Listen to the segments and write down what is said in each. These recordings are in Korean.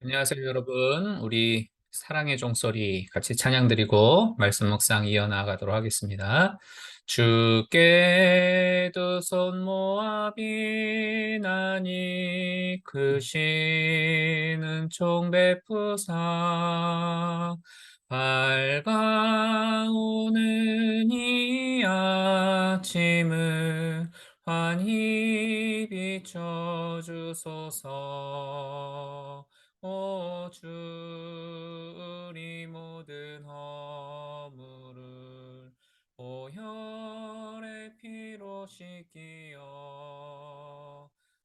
안녕하세요, 여러분. 우리 사랑의 종소리 같이 찬양 드리고 말씀 묵상 이어나가도록 하겠습니다. 주께 두 손 모아 비나니 크시는 총 베푸사 밝아오는 이 아침을 환히 비춰주소서. 오 주 우리 모든 허물을 보혈의 피로 씻기어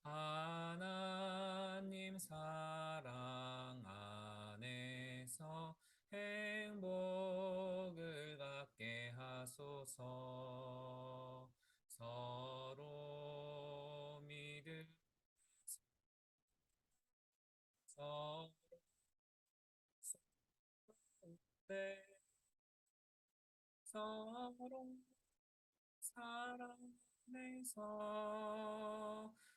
하나님 사랑 안에서 행복을 갖게 하소서. 서로 믿으면서 서로 사랑해서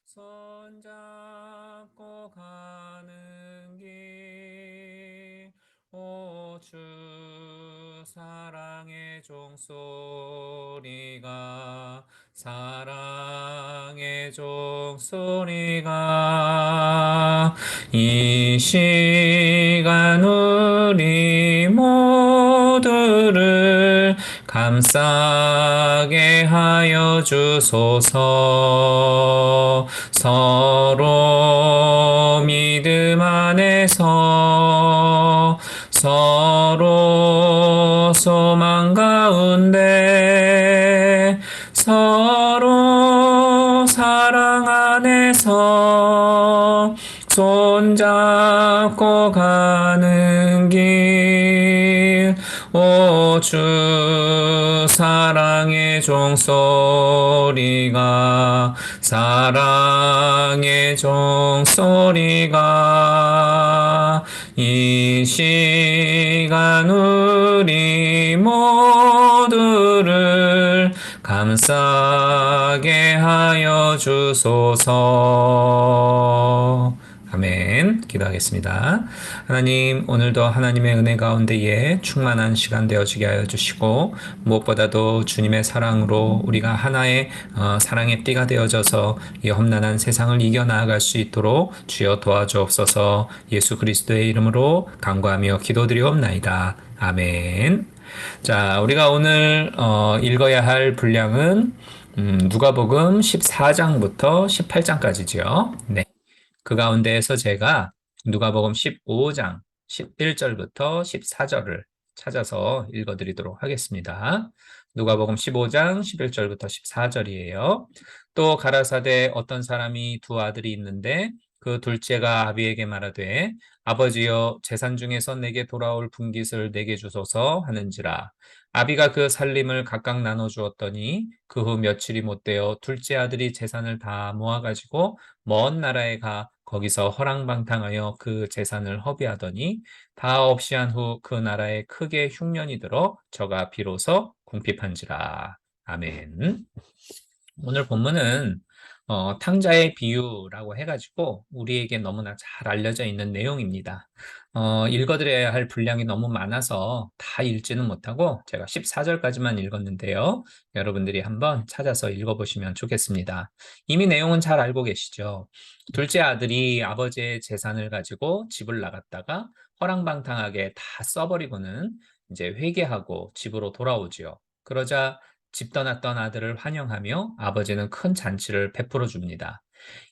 손잡고 가는 길, 오 주 사랑의 종소리가 이 시간 우리 모두를 감싸게 하여 주소서. 서로 믿음 안에서 서로 소망 가운데 서로 사랑 안에서 손잡고 가는 길, 오 주 사랑의 종소리가 이 시간 우리 모두를 감싸게 하여 주소서. 아멘. 기도하겠습니다. 하나님, 오늘도 하나님의 은혜 가운데에 충만한 시간 되어지게 하여 주시고, 무엇보다도 주님의 사랑으로 우리가 하나의 사랑의 띠가 되어져서 이 험난한 세상을 이겨나갈 수 있도록 주여 도와주옵소서. 예수 그리스도의 이름으로 간구하며 기도드리옵나이다. 아멘. 자, 우리가 오늘 읽어야 할 분량은 누가복음 14장부터 18장까지죠. 네. 그 가운데에서 제가 누가복음 15장 11절부터 14절을 찾아서 읽어드리도록 하겠습니다. 누가복음 15장 11절부터 14절이에요. 또 가라사대 어떤 사람이 두 아들이 있는데 그 둘째가 아비에게 말하되 아버지여 재산 중에서 내게 돌아올 분깃을 내게 주소서 하는지라. 아비가 그 살림을 각각 나눠 주었더니 그 후 며칠이 못되어 둘째 아들이 재산을 다 모아가지고 먼 나라에 가 거기서 허랑방탕하여 그 재산을 허비하더니 다 없이 한 후 그 나라에 크게 흉년이 들어 저가 비로소 궁핍한지라. 아멘. 오늘 본문은 탕자의 비유라고 해가지고 우리에게 너무나 잘 알려져 있는 내용입니다. 읽어드려야 할 분량이 너무 많아서 다 읽지는 못하고 제가 14절까지만 읽었는데요. 여러분들이 한번 찾아서 읽어보시면 좋겠습니다. 이미 내용은 잘 알고 계시죠? 둘째 아들이 아버지의 재산을 가지고 집을 나갔다가 허랑방탕하게 다 써버리고는 이제 회개하고 집으로 돌아오지요. 그러자 집 떠났던 아들을 환영하며 아버지는 큰 잔치를 베풀어 줍니다.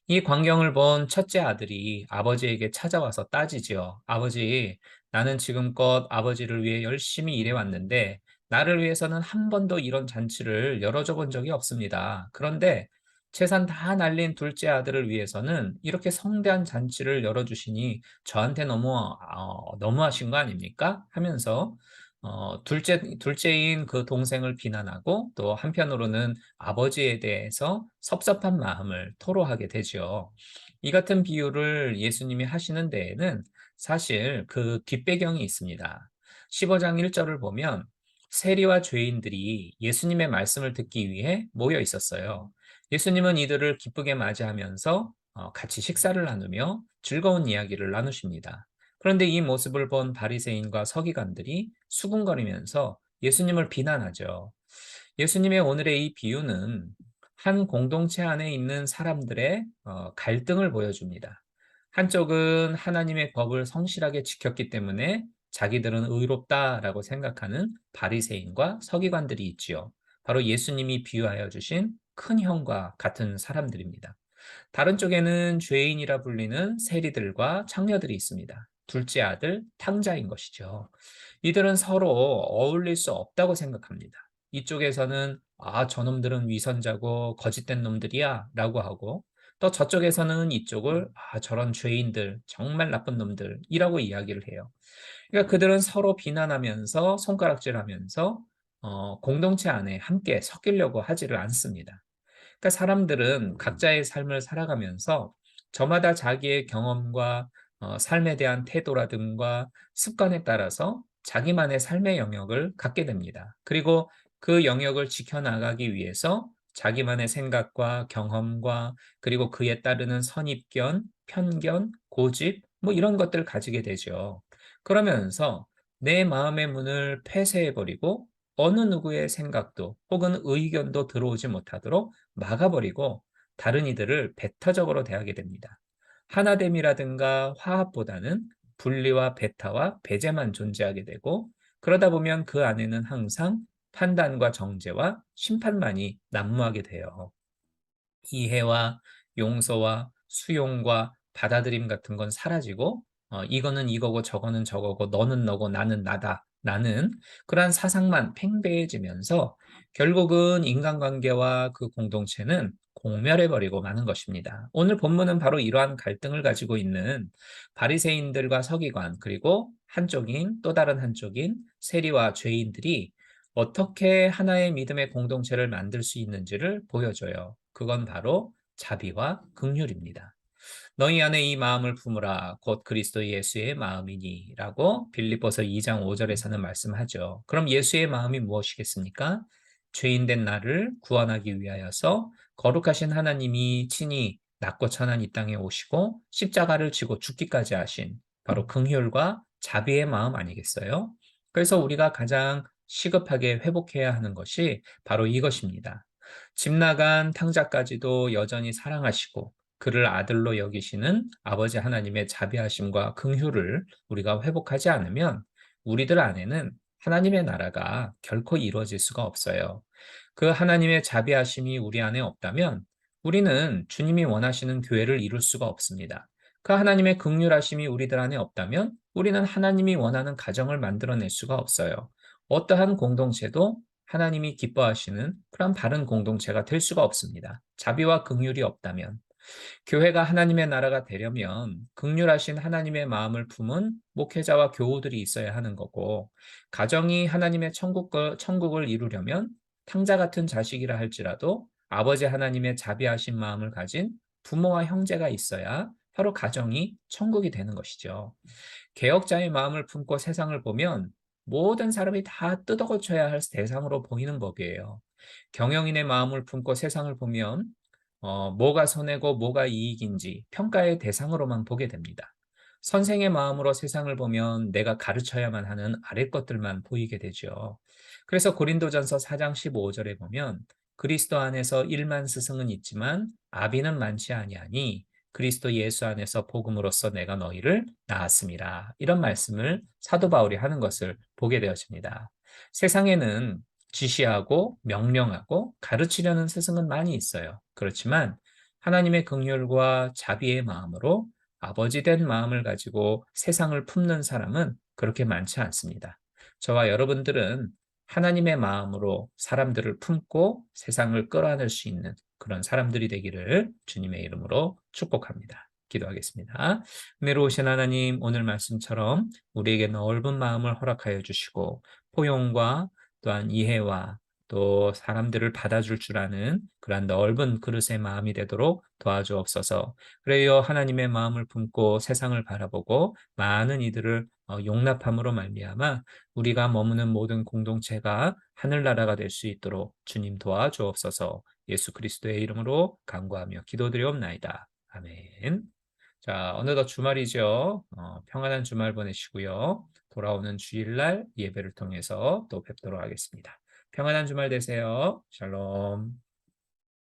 이 광경을 본 첫째 아들이 아버지에게 찾아와서 따지지요. 아버지, 나는 지금껏 아버지를 위해 열심히 일해왔는데 나를 위해서는 한 번도 이런 잔치를 열어줘 본 적이 없습니다. 그런데 재산 다 날린 둘째 아들을 위해서는 이렇게 성대한 잔치를 열어주시니 저한테 너무하신 거 아닙니까? 하면서 둘째인 그 동생을 비난하고 또 한편으로는 아버지에 대해서 섭섭한 마음을 토로하게 되죠. 이 같은 비유를 예수님이 하시는 데에는 사실 그 뒷배경이 있습니다. 15장 1절을 보면 세리와 죄인들이 예수님의 말씀을 듣기 위해 모여 있었어요. 예수님은 이들을 기쁘게 맞이하면서 같이 식사를 나누며 즐거운 이야기를 나누십니다. 그런데 이 모습을 본 바리새인과 서기관들이 수군거리면서 예수님을 비난하죠. 예수님의 오늘의 이 비유는 한 공동체 안에 있는 사람들의 갈등을 보여줍니다. 한쪽은 하나님의 법을 성실하게 지켰기 때문에 자기들은 의롭다라고 생각하는 바리새인과 서기관들이 있지요. 바로 예수님이 비유하여 주신 큰 형과 같은 사람들입니다. 다른 쪽에는 죄인이라 불리는 세리들과 창녀들이 있습니다. 둘째 아들 탕자인 것이죠. 이들은 서로 어울릴 수 없다고 생각합니다. 이쪽에서는 저놈들은 위선자고 거짓된 놈들이야 라고 하고, 또 저쪽에서는 이쪽을 저런 죄인들, 정말 나쁜 놈들이라고 이야기를 해요. 그러니까 그들은 서로 비난하면서 손가락질하면서 공동체 안에 함께 섞이려고 하지를 않습니다. 그러니까 사람들은 각자의 삶을 살아가면서 저마다 자기의 경험과 삶에 대한 태도라든가 습관에 따라서 자기만의 삶의 영역을 갖게 됩니다. 그리고 그 영역을 지켜나가기 위해서 자기만의 생각과 경험과 그리고 그에 따르는 선입견, 편견, 고집, 뭐 이런 것들을 가지게 되죠. 그러면서 내 마음의 문을 폐쇄해버리고 어느 누구의 생각도 혹은 의견도 들어오지 못하도록 막아버리고 다른 이들을 배타적으로 대하게 됩니다. 하나됨이라든가 화합보다는 분리와 배타와 배제만 존재하게 되고, 그러다 보면 그 안에는 항상 판단과 정죄와 심판만이 난무하게 돼요. 이해와 용서와 수용과 받아들임 같은 건 사라지고, 이거는 이거고 저거는 저거고 너는 너고 나는 나다 라는 그러한 사상만 팽배해지면서 결국은 인간관계와 그 공동체는 공멸해버리고 마는 것입니다. 오늘 본문은 바로 이러한 갈등을 가지고 있는 바리새인들과 서기관, 그리고 한쪽인 또 다른 한쪽인 세리와 죄인들이 어떻게 하나의 믿음의 공동체를 만들 수 있는지를 보여줘요. 그건 바로 자비와 긍휼입니다. 너희 안에 이 마음을 품으라 곧 그리스도 예수의 마음이니라고 빌립보서 2장 5절에서는 말씀하죠. 그럼 예수의 마음이 무엇이겠습니까? 죄인된 나를 구원하기 위하여서 거룩하신 하나님이 친히 낮고 천한 이 땅에 오시고 십자가를 지고 죽기까지 하신 바로 긍휼과 자비의 마음 아니겠어요? 그래서 우리가 가장 시급하게 회복해야 하는 것이 바로 이것입니다. 집 나간 탕자까지도 여전히 사랑하시고 그를 아들로 여기시는 아버지 하나님의 자비하심과 긍휼을 우리가 회복하지 않으면 우리들 안에는 하나님의 나라가 결코 이루어질 수가 없어요. 그 하나님의 자비하심이 우리 안에 없다면 우리는 주님이 원하시는 교회를 이룰 수가 없습니다. 그 하나님의 긍휼하심이 우리들 안에 없다면 우리는 하나님이 원하는 가정을 만들어낼 수가 없어요. 어떠한 공동체도 하나님이 기뻐하시는 그런 바른 공동체가 될 수가 없습니다. 자비와 긍휼이 없다면. 교회가 하나님의 나라가 되려면 긍휼하신 하나님의 마음을 품은 목회자와 교우들이 있어야 하는 거고, 가정이 하나님의 천국을 이루려면 탕자 같은 자식이라 할지라도 아버지 하나님의 자비하신 마음을 가진 부모와 형제가 있어야 바로 가정이 천국이 되는 것이죠. 개혁자의 마음을 품고 세상을 보면 모든 사람이 다 뜯어고쳐야 할 대상으로 보이는 법이에요. 경영인의 마음을 품고 세상을 보면 뭐가 손해고 뭐가 이익인지 평가의 대상으로만 보게 됩니다. 선생의 마음으로 세상을 보면 내가 가르쳐야만 하는 아랫 것들만 보이게 되죠. 그래서 고린도전서 4장 15절에 보면 그리스도 안에서 1만 스승은 있지만 아비는 많지 아니하니 그리스도 예수 안에서 복음으로써 내가 너희를 낳았음이라. 이런 말씀을 사도 바울이 하는 것을 보게 되어집니다. 세상에는 지시하고 명령하고 가르치려는 스승은 많이 있어요. 그렇지만 하나님의 긍휼과 자비의 마음으로 아버지 된 마음을 가지고 세상을 품는 사람은 그렇게 많지 않습니다. 저와 여러분들은 하나님의 마음으로 사람들을 품고 세상을 끌어안을 수 있는 그런 사람들이 되기를 주님의 이름으로 축복합니다. 기도하겠습니다. 은혜로우신 하나님, 오늘 말씀처럼 우리에게 넓은 마음을 허락하여 주시고 포용과 또한 이해와 또 사람들을 받아줄 줄 아는 그러한 넓은 그릇의 마음이 되도록 도와주옵소서. 그래요, 하나님의 마음을 품고 세상을 바라보고 많은 이들을 용납함으로 말미암아 우리가 머무는 모든 공동체가 하늘나라가 될 수 있도록 주님 도와주옵소서. 예수 그리스도의 이름으로 간구하며 기도드리옵나이다. 아멘. 자, 어느덧 주말이죠. 평안한 주말 보내시고요. 돌아오는 주일날 예배를 통해서 또 뵙도록 하겠습니다. 평안한 주말 되세요. 샬롬.